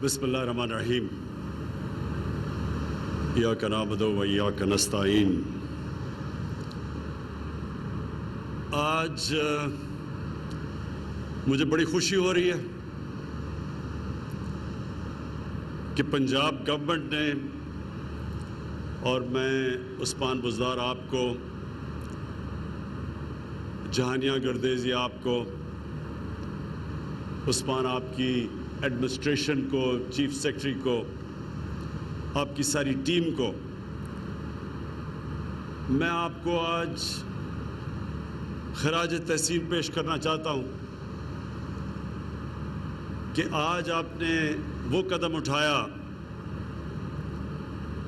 بسم اللہ الرحمن الرحیم ایاک نعبد و ایاک نستعین۔ آج مجھے بڑی خوشی ہو رہی ہے کہ پنجاب گورنمنٹ نے اور میں عثمان بزدار آپ کو، جہانیہ گردیزی آپ کو، عثمان آپ کی ایڈمنسٹریشن کو، چیف سیکرٹری کو، آپ کی ساری ٹیم کو، میں آپ کو آج خراج تحسین پیش کرنا چاہتا ہوں کہ آج آپ نے وہ قدم اٹھایا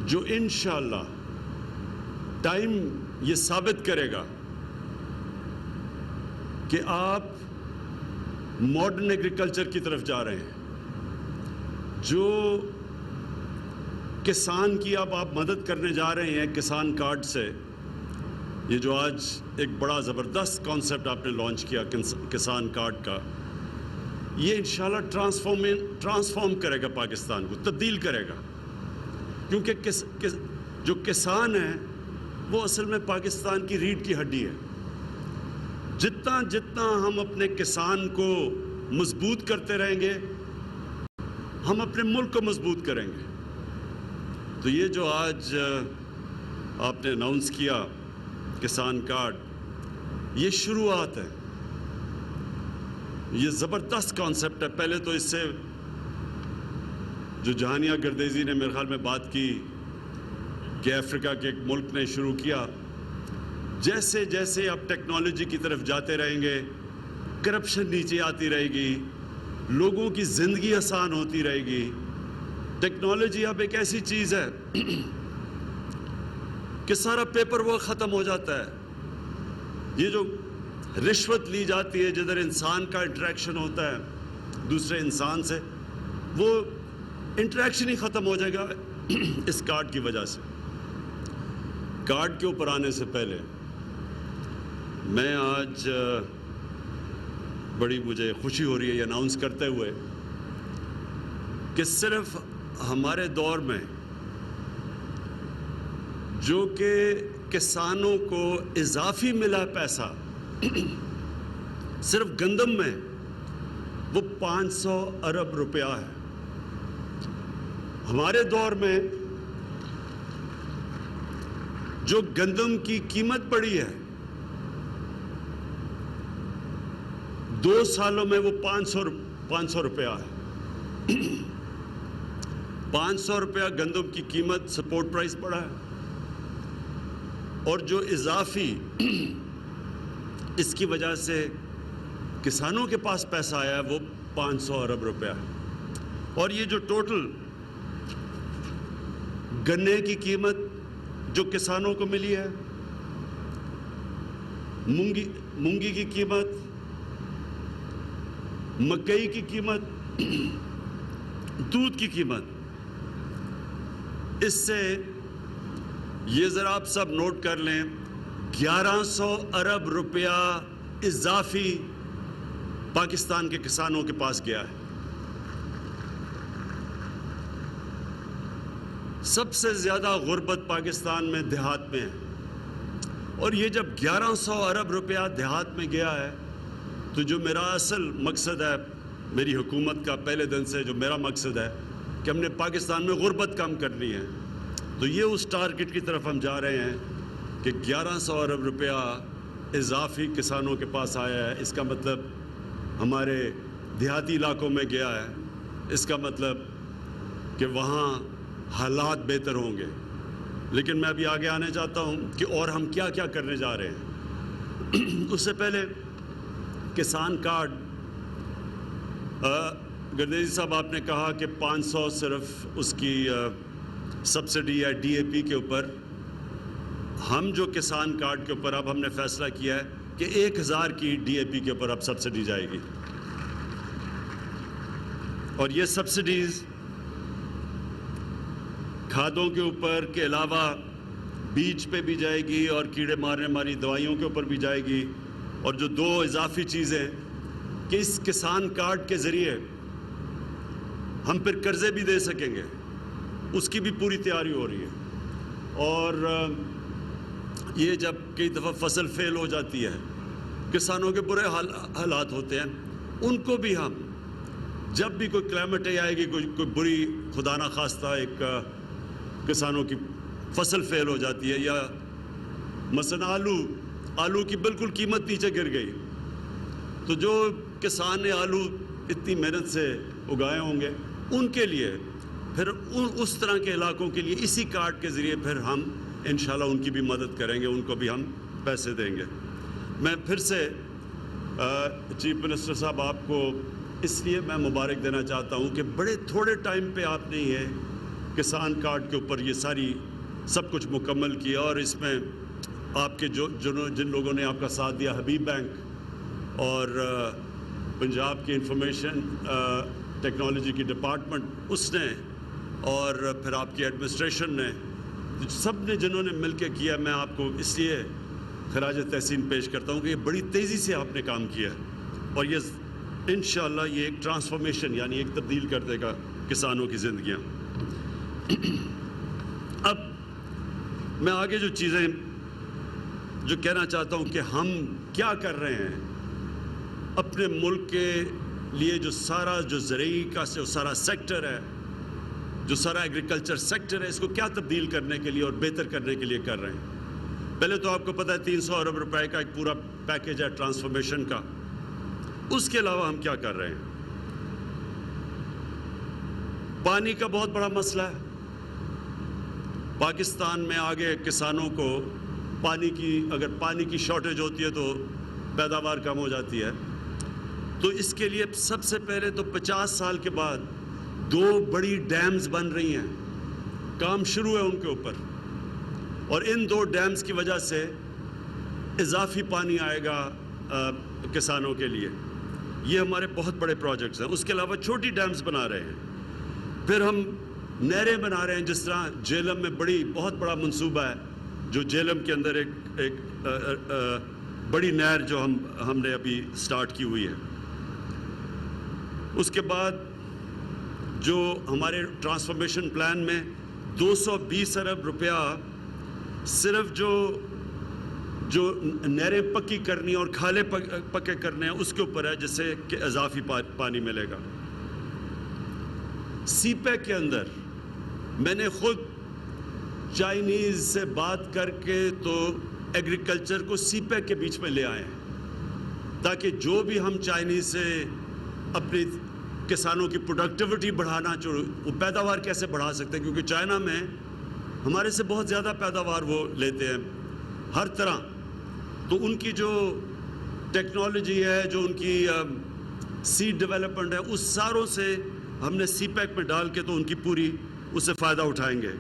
جو انشاءاللہ ٹائم یہ ثابت کرے گا کہ آپ ماڈرن ایگریکلچر کی طرف جا رہے ہیں۔ جو کسان کی اب آپ مدد کرنے جا رہے ہیں کسان کارڈ سے، یہ جو آج ایک بڑا زبردست کانسیپٹ آپ نے لانچ کیا کسان کارڈ کا، یہ انشاءاللہ ٹرانسفارم کرے گا پاکستان کو، تبدیل کرے گا، کیونکہ جو کسان ہیں وہ اصل میں پاکستان کی ریڑھ کی ہڈی ہے۔ جتنا ہم اپنے کسان کو مضبوط کرتے رہیں گے، ہم اپنے ملک کو مضبوط کریں گے۔ تو یہ جو آج آپ نے اناؤنس کیا کسان کارڈ، یہ شروعات ہے، یہ زبردست کانسیپٹ ہے۔ پہلے تو اس سے جو جہانیہ گردیزی نے میرے خیال میں بات کی کہ افریقہ کے ایک ملک نے شروع کیا، جیسے جیسے آپ ٹیکنالوجی کی طرف جاتے رہیں گے، کرپشن نیچے آتی رہے گی، لوگوں کی زندگی آسان ہوتی رہے گی۔ ٹیکنالوجی اب ایک ایسی چیز ہے کہ سارا پیپر ورک ختم ہو جاتا ہے۔ یہ جو رشوت لی جاتی ہے، جدھر انسان کا انٹریکشن ہوتا ہے دوسرے انسان سے، وہ انٹریکشن ہی ختم ہو جائے گا اس کارڈ کی وجہ سے۔ کارڈ کے اوپر آنے سے پہلے میں آج بڑی مجھے خوشی ہو رہی ہے یہ اناؤنس کرتے ہوئے کہ صرف ہمارے دور میں جو کہ کسانوں کو اضافی ملا پیسہ صرف گندم میں، وہ 500 ارب روپیہ ہے۔ ہمارے دور میں جو گندم کی قیمت بڑھی ہے، 2 سالوں میں وہ 500 روپیہ ہے۔ 500 روپیہ گندم کی قیمت، سپورٹ پرائس بڑھا ہے، اور جو اضافی اس کی وجہ سے کسانوں کے پاس پیسہ آیا ہے وہ 500 ارب روپیہ ہے۔ اور یہ جو ٹوٹل گنے کی قیمت جو کسانوں کو ملی ہے، مونگی کی قیمت، مکئی کی قیمت، دودھ کی قیمت، اس سے یہ ذرا آپ سب نوٹ کر لیں، 1100 ارب روپیہ اضافی پاکستان کے کسانوں کے پاس گیا ہے۔ سب سے زیادہ غربت پاکستان میں دیہات میں ہے، اور یہ جب 1100 ارب روپیہ دیہات میں گیا ہے، تو جو میرا اصل مقصد ہے میری حکومت کا، پہلے دن سے جو میرا مقصد ہے کہ ہم نے پاکستان میں غربت کم کرنی ہے، تو یہ اس ٹارگٹ کی طرف ہم جا رہے ہیں کہ 1100 ارب روپیہ اضافی کسانوں کے پاس آیا ہے۔ اس کا مطلب ہمارے دیہاتی علاقوں میں گیا ہے، اس کا مطلب کہ وہاں حالات بہتر ہوں گے۔ لیکن میں ابھی آگے آنے چاہتا ہوں کہ اور ہم کیا کیا کرنے جا رہے ہیں۔ اس سے پہلے کسان کارڈ، گردیزی صاحب آپ نے کہا کہ 500 صرف اس کی سبسڈی ہے ڈی اے پی کے اوپر۔ ہم جو کسان کارڈ کے اوپر اب ہم نے فیصلہ کیا ہے کہ 1000 کی ڈی اے پی کے اوپر اب سبسڈی جائے گی، اور یہ سبسڈیز کھادوں کے اوپر کے علاوہ بیج پہ بھی جائے گی اور کیڑے مارنے والی دوائیوں کے اوپر بھی جائے گی۔ اور جو 2 اضافی چیزیں کہ اس کسان کارڈ کے ذریعے ہم پھر قرضے بھی دے سکیں گے، اس کی بھی پوری تیاری ہو رہی ہے۔ اور یہ جب کئی دفعہ فصل فیل ہو جاتی ہے، کسانوں کے برے حالات ہوتے ہیں، ان کو بھی ہم جب بھی کوئی کلائمیٹ آئے گی، کوئی بری خدا نہ خواستہ ایک کسانوں کی فصل فیل ہو جاتی ہے، یا مثلا آلو کی بالکل قیمت نیچے گر گئی، تو جو کسان نے آلو اتنی محنت سے اگائے ہوں گے، ان کے لیے پھر اس طرح کے علاقوں کے لیے اسی کارڈ کے ذریعے پھر ہم انشاءاللہ ان کی بھی مدد کریں گے، ان کو بھی ہم پیسے دیں گے۔ میں پھر سے چیف منسٹر صاحب آپ کو اس لیے میں مبارک دینا چاہتا ہوں کہ بڑے تھوڑے ٹائم پہ آپ نے یہ کسان کارڈ کے اوپر یہ ساری سب کچھ مکمل کیا، اور اس میں آپ کے جن لوگوں نے آپ کا ساتھ دیا، حبیب بینک اور پنجاب کی انفارمیشن ٹیکنالوجی کی ڈپارٹمنٹ اس نے، اور پھر آپ کی ایڈمنسٹریشن نے، سب نے جنہوں نے مل کے کیا، میں آپ کو اس لیے خراج تحسین پیش کرتا ہوں کہ یہ بڑی تیزی سے آپ نے کام کیا ہے، اور یہ انشاءاللہ یہ ایک ٹرانسفارمیشن یعنی ایک تبدیل کر دے گا کسانوں کی زندگیاں۔ اب میں آگے جو چیزیں جو کہنا چاہتا ہوں کہ ہم کیا کر رہے ہیں اپنے ملک کے لیے، جو زرعی کا سارا سیکٹر ہے، جو سارا ایگریکلچر سیکٹر ہے، اس کو کیا تبدیل کرنے کے لیے اور بہتر کرنے کے لیے کر رہے ہیں۔ پہلے تو آپ کو پتہ ہے 300 ارب روپے کا ایک پورا پیکیج ہے ٹرانسفارمیشن کا۔ اس کے علاوہ ہم کیا کر رہے ہیں؟ پانی کا بہت بڑا مسئلہ ہے پاکستان میں۔ آگے کسانوں کو اگر پانی کی شارٹیج ہوتی ہے تو پیداوار کم ہو جاتی ہے، تو اس کے لیے سب سے پہلے تو 50 سال کے بعد 2 بڑی ڈیمز بن رہی ہیں، کام شروع ہے ان کے اوپر، اور ان 2 ڈیمز کی وجہ سے اضافی پانی آئے گا کسانوں کے لیے۔ یہ ہمارے بہت بڑے پروجیکٹس ہیں۔ اس کے علاوہ چھوٹی ڈیمز بنا رہے ہیں، پھر ہم نہریں بنا رہے ہیں، جس طرح جہلم میں بہت بڑا منصوبہ ہے، جو جہلم کے اندر ایک بڑی نہر جو ہم نے ابھی سٹارٹ کی ہوئی ہے۔ اس کے بعد جو ہمارے ٹرانسفارمیشن پلان میں 220 ارب روپیہ صرف جو نہریں پکی کرنی اور کھالے پکے کرنے ہیں اس کے اوپر ہے، جس سے کہ اضافی پانی ملے گا۔ سی پیک کے اندر میں نے خود چائنیز سے بات کر کے تو ایگریکلچر کو سی پیک کے بیچ میں لے آئے ہیں، تاکہ جو بھی ہم چائنیز سے اپنی کسانوں کی پروڈکٹیوٹی بڑھانا، وہ پیداوار کیسے بڑھا سکتے ہیں، کیونکہ چائنا میں ہمارے سے بہت زیادہ پیداوار وہ لیتے ہیں ہر طرح، تو ان کی جو ٹیکنالوجی ہے، جو ان کی سیڈ ڈیولپمنٹ ہے، اس ساروں سے ہم نے سی پیک میں ڈال کے تو ان کی پوری اس سے فائدہ اٹھائیں گے۔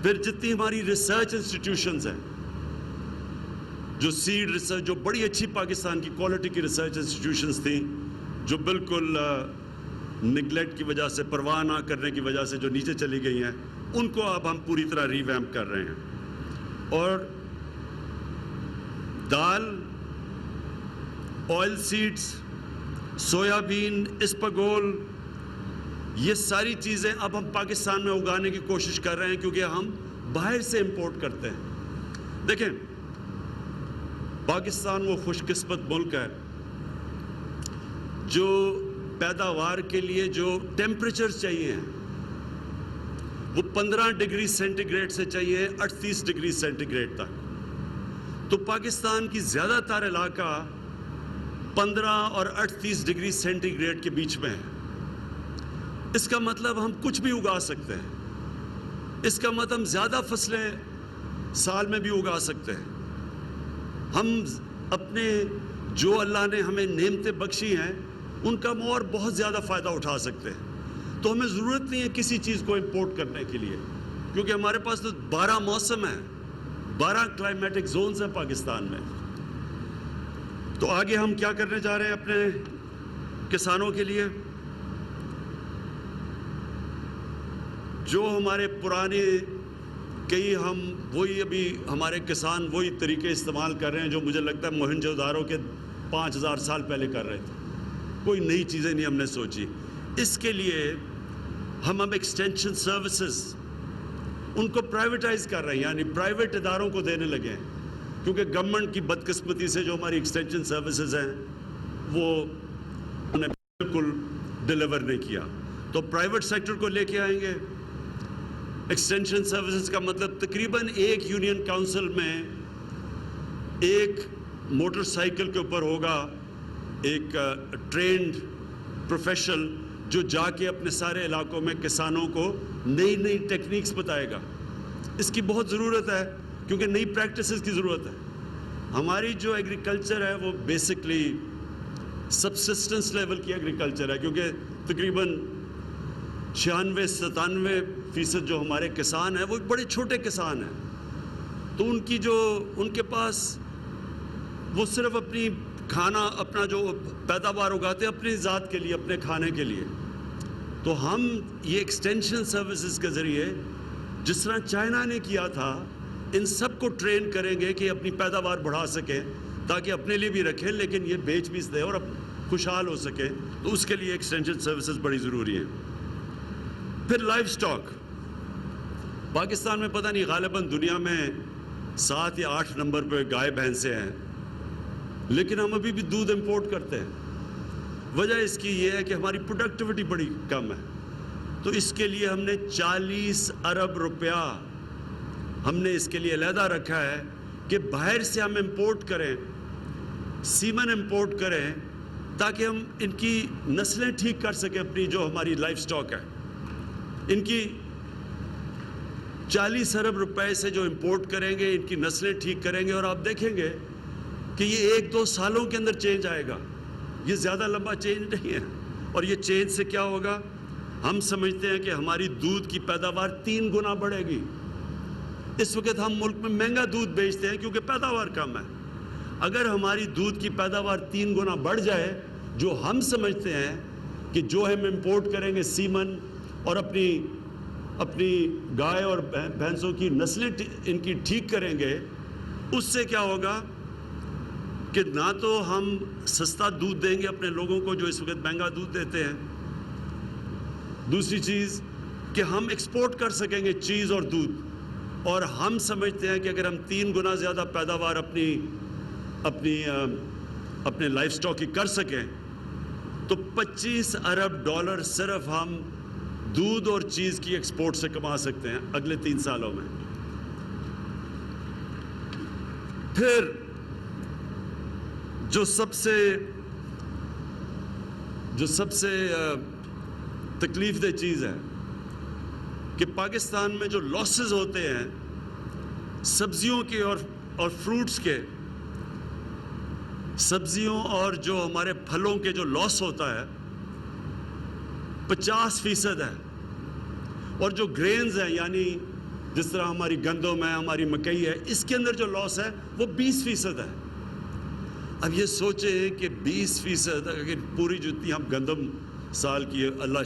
پھر جتنی ہماری ریسرچ انسٹیٹیوشنز ہیں، جو سیڈ ریسرچ، جو بڑی اچھی پاکستان کی کوالٹی کی ریسرچ انسٹیٹیوشنز تھیں، جو بالکل نگلیکٹ کی وجہ سے، پرواہ نہ کرنے کی وجہ سے جو نیچے چلی گئی ہیں، ان کو اب ہم پوری طرح ریویمپ کر رہے ہیں۔ اور دال، آئل سیڈز، سویابین، اسپاگول، یہ ساری چیزیں اب ہم پاکستان میں اگانے کی کوشش کر رہے ہیں، کیونکہ ہم باہر سے امپورٹ کرتے ہیں۔ دیکھیں، پاکستان وہ خوش قسمت ملک ہے جو پیداوار کے لیے جو ٹیمپریچر چاہیے ہیں وہ 15 ڈگری سینٹی گریڈ سے چاہیے 38 ڈگری سینٹی گریڈ تک، تو پاکستان کی زیادہ تر علاقہ 15 اور 38 ڈگری سینٹی گریڈ کے بیچ میں ہے۔ اس کا مطلب ہم کچھ بھی اگا سکتے ہیں، اس کا مطلب ہم زیادہ فصلیں سال میں بھی اگا سکتے ہیں۔ ہم اپنے جو اللہ نے ہمیں نعمتیں بخشی ہیں ان کا ہم اور بہت زیادہ فائدہ اٹھا سکتے ہیں، تو ہمیں ضرورت نہیں ہے کسی چیز کو امپورٹ کرنے کے لیے، کیونکہ ہمارے پاس تو 12 موسم ہیں، 12 کلائمیٹک زونز ہیں پاکستان میں۔ تو آگے ہم کیا کرنے جا رہے ہیں اپنے کسانوں کے لیے؟ جو ہمارے پرانے ہم وہی ابھی ہمارے کسان وہی طریقے استعمال کر رہے ہیں جو مجھے لگتا ہے موہنجو داڑو کے 5000 سال پہلے کر رہے تھے، کوئی نئی چیزیں نہیں ہم نے سوچی۔ اس کے لیے ہم ایکسٹینشن سروسز ان کو پرائیویٹائز کر رہے ہیں، یعنی پرائیویٹ اداروں کو دینے لگے ہیں، کیونکہ گورنمنٹ کی بدقسمتی سے جو ہماری ایکسٹینشن سروسز ہیں وہ انہیں بالکل ڈیلیور نہیں کیا، تو پرائیویٹ سیکٹر کو لے کے آئیں گے۔ ایکسٹینشن سروسز کا مطلب تقریباً ایک یونین کاؤنسل میں ایک موٹر سائیکل کے اوپر ہوگا ایک ٹرینڈ پروفیشنل جو جا کے اپنے سارے علاقوں میں کسانوں کو نئی نئی ٹیکنیکس بتائے گا۔ اس کی بہت ضرورت ہے کیونکہ نئی پریکٹسز کی ضرورت ہے۔ ہماری جو ایگریکلچر ہے وہ بیسکلی سبسسٹنس لیول کی ایگریکلچر ہے، کیونکہ تقریباً 96-97% جو ہمارے کسان ہیں وہ بڑے چھوٹے کسان ہیں، تو ان کے پاس وہ صرف اپنی کھانا اپنا جو پیداوار اگاتے ہیں اپنی ذات کے لیے، اپنے کھانے کے لیے۔ تو ہم یہ ایکسٹینشن سروسز کے ذریعے جس طرح چائنا نے کیا تھا ان سب کو ٹرین کریں گے کہ اپنی پیداوار بڑھا سکیں تاکہ اپنے لیے بھی رکھیں لیکن یہ بیچ بھی دیں اور خوشحال ہو سکیں، تو اس کے لیے ایکسٹینشن سروسز بڑی ضروری ہیں۔ پھر لائف سٹاک، پاکستان میں پتہ نہیں غالباً دنیا میں 7 یا 8 نمبر پہ گائے بھینسیں ہیں، لیکن ہم ابھی بھی دودھ امپورٹ کرتے ہیں۔ وجہ اس کی یہ ہے کہ ہماری پروڈکٹیوٹی بڑی کم ہے، تو اس کے لیے ہم نے 40 ارب روپیہ ہم نے اس کے لیے علیحدہ رکھا ہے کہ باہر سے ہم امپورٹ کریں، سیمن امپورٹ کریں تاکہ ہم ان کی نسلیں ٹھیک کر سکیں، اپنی جو ہماری لائف سٹاک ہے ان کی 40 ارب روپے سے جو امپورٹ کریں گے ان کی نسلیں ٹھیک کریں گے، اور آپ دیکھیں گے کہ یہ 1-2 سالوں کے اندر چینج آئے گا، یہ زیادہ لمبا چینج نہیں ہے۔ اور یہ چینج سے کیا ہوگا؟ ہم سمجھتے ہیں کہ ہماری دودھ کی پیداوار 3 گنا بڑھے گی۔ اس وقت ہم ملک میں مہنگا دودھ بیچتے ہیں کیونکہ پیداوار کم ہے۔ اگر ہماری دودھ کی پیداوار 3 گنا بڑھ جائے، جو ہم سمجھتے ہیں کہ جو ہم امپورٹ کریں گے سیمن اور اپنی گائے اور بھینسوں کی نسلیں ان کی ٹھیک کریں گے، اس سے کیا ہوگا کہ نہ تو ہم سستا دودھ دیں گے اپنے لوگوں کو جو اس وقت مہنگا دودھ دیتے ہیں، دوسری چیز کہ ہم ایکسپورٹ کر سکیں گے چیز اور دودھ، اور ہم سمجھتے ہیں کہ اگر ہم 3 گنا زیادہ پیداوار اپنے لائف سٹاک کی کر سکیں تو $25 ارب صرف ہم دودھ اور چیز کی ایکسپورٹ سے کما سکتے ہیں اگلے 3 سالوں میں۔ پھر جو سب سے تکلیف دہ چیز ہے کہ پاکستان میں جو لاسز ہوتے ہیں سبزیوں کے اور فروٹس کے، سبزیوں اور جو ہمارے پھلوں کے جو لاس ہوتا ہے 50% ہے، اور جو گرینز ہیں یعنی جس طرح ہماری گندم ہے، ہماری مکئی ہے، اس کے اندر جو لاس ہے وہ 20% ہے۔ اب یہ سوچیں کہ 20% اگر پوری جتنی ہم گندم سال کی اللہ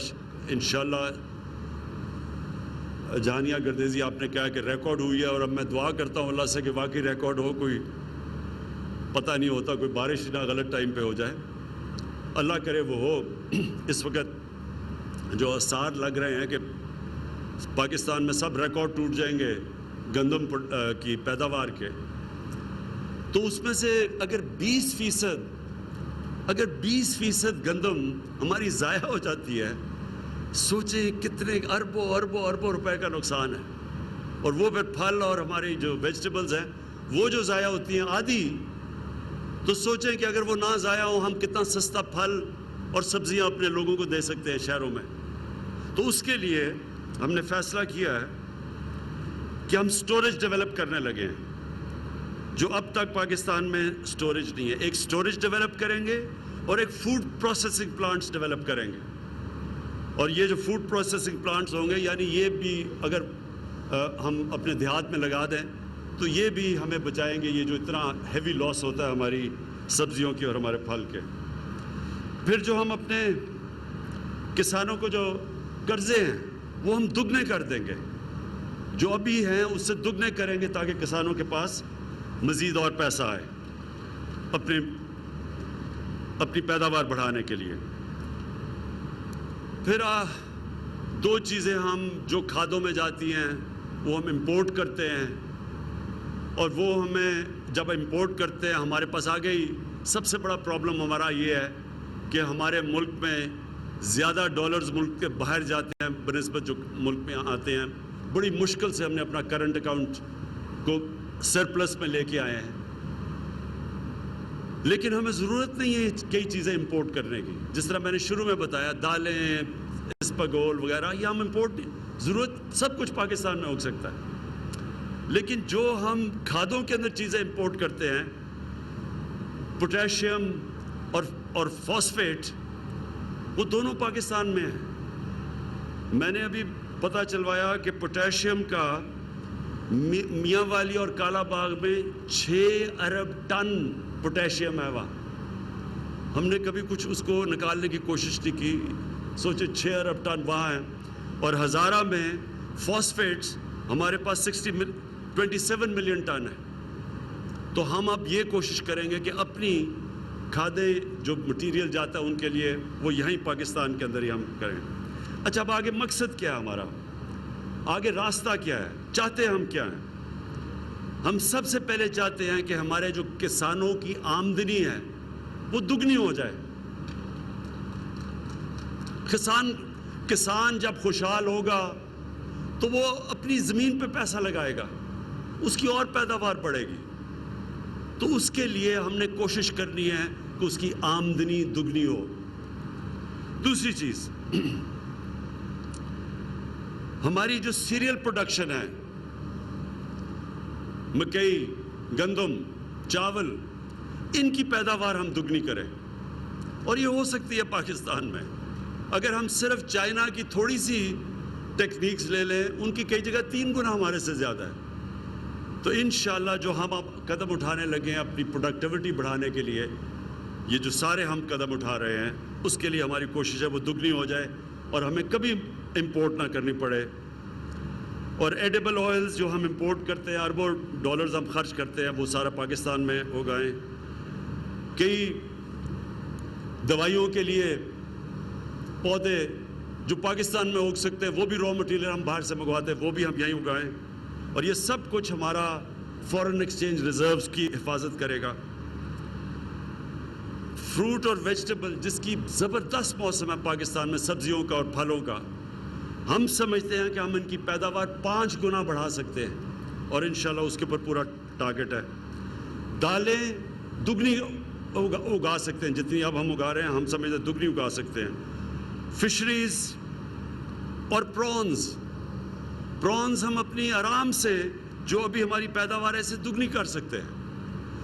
انشاءاللہ جانیہ گردیزی آپ نے کہا کہ ریکارڈ ہوئی ہے، اور اب میں دعا کرتا ہوں اللہ سے کہ واقعی ریکارڈ ہو، کوئی پتہ نہیں ہوتا، کوئی بارش نہ غلط ٹائم پہ ہو جائے، اللہ کرے وہ ہو۔ اس وقت جو آثار لگ رہے ہیں کہ پاکستان میں سب ریکارڈ ٹوٹ جائیں گے گندم کی پیداوار کے، تو اس میں سے اگر 20% گندم ہماری ضائع ہو جاتی ہے، سوچیں کتنے اربوں روپے کا نقصان ہے۔ اور وہ پھر پھل اور ہماری جو ویجیٹیبلز ہیں وہ جو ضائع ہوتی ہیں آدھی، تو سوچیں کہ اگر وہ نہ ضائع ہوں ہم کتنا سستا پھل اور سبزیاں اپنے لوگوں کو دے سکتے ہیں شہروں میں۔ تو اس کے لیے ہم نے فیصلہ کیا ہے کہ ہم سٹوریج ڈیولپ کرنے لگے ہیں، جو اب تک پاکستان میں سٹوریج نہیں ہے۔ ایک سٹوریج ڈیولپ کریں گے اور ایک فوڈ پروسیسنگ پلانٹس ڈیولپ کریں گے، اور یہ جو فوڈ پروسیسنگ پلانٹس ہوں گے یعنی یہ بھی اگر ہم اپنے دیہات میں لگا دیں تو یہ بھی ہمیں بچائیں گے یہ جو اتنا ہیوی لاس ہوتا ہے ہماری سبزیوں کی اور ہمارے پھل کے۔ پھر جو ہم اپنے کسانوں کو جو قرضے ہیں وہ ہم دگنے کر دیں گے، جو ابھی ہیں اس سے دگنے کریں گے تاکہ کسانوں کے پاس مزید اور پیسہ آئے اپنی پیداوار بڑھانے کے لیے۔ پھر دو چیزیں ہم جو کھادوں میں جاتی ہیں وہ ہم امپورٹ کرتے ہیں، اور وہ ہمیں جب امپورٹ کرتے ہیں ہمارے پاس آ گئی. سب سے بڑا پرابلم ہمارا یہ ہے کہ ہمارے ملک میں زیادہ ڈالرز ملک کے باہر جاتے ہیں بنسبت جو ملک میں آتے ہیں. بڑی مشکل سے ہم نے اپنا کرنٹ اکاؤنٹ کو سرپلس میں لے کے آئے ہیں، لیکن ہمیں ضرورت نہیں ہے کئی چیزیں امپورٹ کرنے کی. جس طرح میں نے شروع میں بتایا، دالیں، اسپاگول وغیرہ، یہ ہم امپورٹ ضرورت سب کچھ پاکستان میں ہو سکتا ہے، لیکن جو ہم کھادوں کے اندر چیزیں امپورٹ کرتے ہیں، پوٹیشیم اور فاسفیٹ، وہ دونوں پاکستان میں ہیں. میں نے ابھی پتہ چلوایا کہ پوٹیشیم کا میاں والی اور کالا باغ میں 6 ارب ٹن پوٹیشیم ہے. وہاں ہم نے کبھی کچھ اس کو نکالنے کی کوشش نہیں کی. سوچے 6 ارب ٹن وہاں ہیں. اور ہزارہ میں فاسفیٹس ہمارے پاس 27 ملین ٹن ہے. تو ہم اب یہ کوشش کریں گے کہ اپنی کھادیں جو مٹیریل جاتا ہے ان کے لیے وہ یہیں پاکستان کے اندر ہی ہم کریں. اچھا، اب آگے مقصد کیا ہے ہمارا؟ آگے راستہ کیا ہے؟ چاہتے ہم کیا ہیں؟ ہم سب سے پہلے چاہتے ہیں کہ ہمارے جو کسانوں کی آمدنی ہے وہ دگنی ہو جائے. کسان جب خوشحال ہوگا تو وہ اپنی زمین پہ پیسہ لگائے گا، اس کی اور پیداوار بڑھے گی. تو اس کے لیے ہم نے کوشش کرنی ہے کہ اس کی آمدنی دگنی ہو. دوسری چیز، ہماری جو سیریل پروڈکشن ہے، مکئی، گندم، چاول، ان کی پیداوار ہم دگنی کریں. اور یہ ہو سکتی ہے پاکستان میں. اگر ہم صرف چائنا کی تھوڑی سی ٹیکنیکس لے لیں، ان کی کئی جگہ 3 گنا ہمارے سے زیادہ ہے. تو انشاءاللہ جو ہم اب قدم اٹھانے لگے ہیں اپنی پروڈکٹیوٹی بڑھانے کے لیے، یہ جو سارے ہم قدم اٹھا رہے ہیں، اس کے لیے ہماری کوشش ہے وہ دگنی ہو جائے اور ہمیں کبھی امپورٹ نہ کرنی پڑے. اور ایڈیبل آئلز جو ہم امپورٹ کرتے ہیں، اربوں ڈالرز ہم خرچ کرتے ہیں، وہ سارا پاکستان میں اگائیں. کئی دوائیوں کے لیے پودے جو پاکستان میں اگ سکتے ہیں، وہ بھی را مٹیریل ہم باہر سے منگواتے ہیں، وہ بھی ہم یہیں اگائیں. اور یہ سب کچھ ہمارا فورن ایکسچینج ریزروز کی حفاظت کرے گا. فروٹ اور ویجیٹیبل جس کی زبردست موسم ہے پاکستان میں، سبزیوں کا اور پھلوں کا، ہم سمجھتے ہیں کہ ہم ان کی پیداوار 5 گنا بڑھا سکتے ہیں، اور انشاءاللہ اس کے اوپر پورا ٹارگٹ ہے. دالیں دگنی اگا سکتے ہیں، جتنی اب ہم اگا رہے ہیں ہم سمجھتے ہیں دگنی اگا سکتے ہیں. فشریز اور پرونز ہم اپنی آرام سے جو ابھی ہماری پیداوار ہے اسے دگنی کر سکتے ہیں.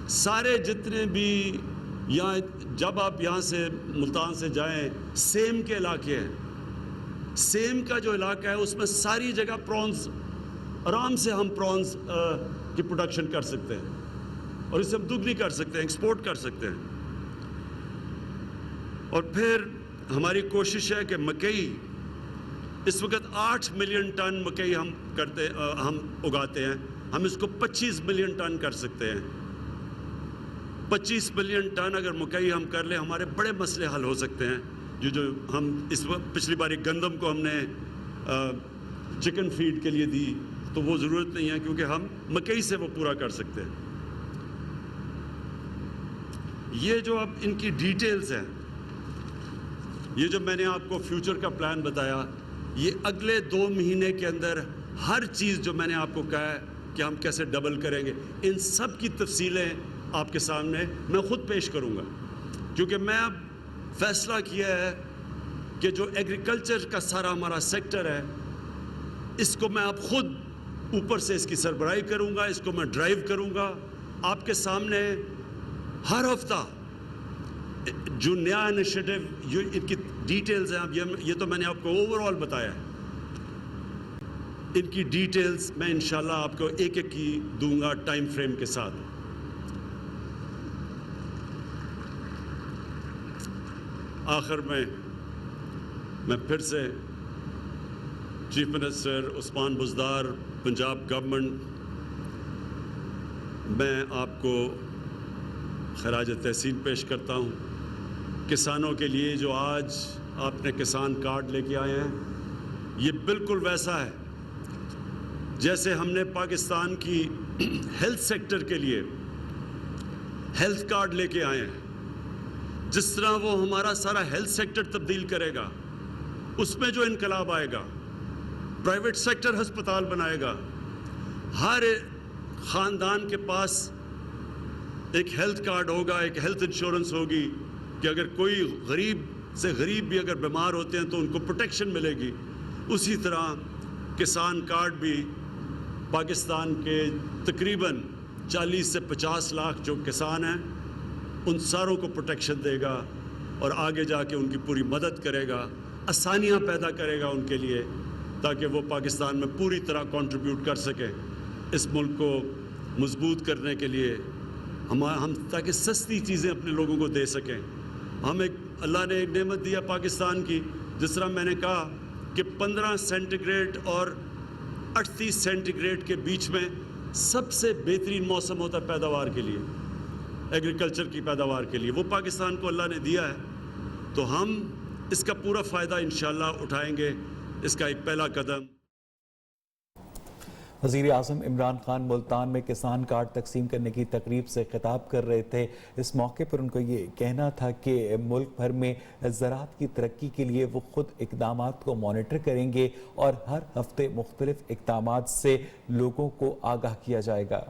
سارے جتنے بھی جب آپ یہاں سے ملتان سے جائیں، سیم کے علاقے ہیں، سیم کا جو علاقہ ہے اس میں ساری جگہ پرونز، آرام سے ہم پرونز کی پروڈکشن کر سکتے ہیں اور اسے ہم دگنی کر سکتے ہیں، ایکسپورٹ کر سکتے ہیں. اور پھر ہماری کوشش ہے کہ مکئی، اس وقت 8 ملین ٹن مکئی ہم اگاتے ہیں، ہم اس کو 25 ملین ٹن کر سکتے ہیں. 25 ملین ٹن اگر مکئی ہم کر لیں، ہمارے بڑے مسئلے حل ہو سکتے ہیں. جو ہم اس وقت پچھلی بار گندم کو ہم نے چکن فیڈ کے لیے دی، تو وہ ضرورت نہیں ہے کیونکہ ہم مکئی سے وہ پورا کر سکتے ہیں. یہ جو اب ان کی ڈیٹیلز ہیں، یہ جو میں نے آپ کو فیوچر کا پلان بتایا، یہ اگلے 2 مہینے کے اندر ہر چیز جو میں نے آپ کو کہا ہے کہ ہم کیسے ڈبل کریں گے، ان سب کی تفصیلیں آپ کے سامنے میں خود پیش کروں گا. کیونکہ میں اب فیصلہ کیا ہے کہ جو ایگریکلچر کا سارا ہمارا سیکٹر ہے، اس کو میں اب خود اوپر سے اس کی سربراہی کروں گا، اس کو میں ڈرائیو کروں گا. آپ کے سامنے ہر ہفتہ جو نیا انیشیٹو، ان کی ڈیٹیلز ہیں، اب یہ تو میں نے آپ کو اوور آل بتایا ہے. ان کی ڈیٹیلز میں انشاءاللہ آپ کو ایک ایک کی دوں گا ٹائم فریم کے ساتھ. آخر میں پھر سے chief minister Usman Buzdar, Punjab government, میں آپ کو خراج تحسین پیش کرتا ہوں. کسانوں کے لیے جو آج آپ نے کسان کارڈ لے کے آئے ہیں، یہ بالکل ویسا ہے جیسے ہم نے پاکستان کی ہیلتھ سیکٹر کے لیے ہیلتھ کارڈ لے کے آئے ہیں۔ جس طرح وہ ہمارا سارا ہیلتھ سیکٹر تبدیل کرے گا، اس میں جو انقلاب آئے گا، پرائیویٹ سیکٹر ہسپتال بنائے گا، ہر خاندان کے پاس ایک ہیلتھ کارڈ ہوگا، ایک ہیلتھ انشورنس ہوگی کہ اگر کوئی غریب سے غریب بھی اگر بیمار ہوتے ہیں تو ان کو پروٹیکشن ملے گی۔ اسی طرح کسان کارڈ بھی پاکستان کے تقریباً 40 سے 50 لاکھ جو کسان ہیں ان ساروں کو پروٹیکشن دے گا اور آگے جا کے ان کی پوری مدد کرے گا، آسانیاں پیدا کرے گا ان کے لیے، تاکہ وہ پاکستان میں پوری طرح کنٹریبیوٹ کر سکیں اس ملک کو مضبوط کرنے کے لیے، ہم تاکہ سستی چیزیں اپنے لوگوں کو دے سکیں۔ اللہ نے ایک نعمت دیا پاکستان کی، جس طرح میں نے کہا کہ 15 سینٹی گریڈ اور 38 سینٹی گریڈ کے بیچ میں سب سے بہترین موسم ہوتا ہے پیداوار کے لیے، ایگریکلچر کی پیداوار کے لیے، وہ پاکستان کو اللہ نے دیا ہے، تو ہم اس کا پورا فائدہ انشاءاللہ اٹھائیں گے۔ اس کا ایک پہلا قدم۔ وزیر اعظم عمران خان ملتان میں کسان کارڈ تقسیم کرنے کی تقریب سے خطاب کر رہے تھے۔ اس موقع پر ان کو یہ کہنا تھا کہ ملک بھر میں زراعت کی ترقی کے لیے وہ خود اقدامات کو مانیٹر کریں گے اور ہر ہفتے مختلف اقدامات سے لوگوں کو آگاہ کیا جائے گا۔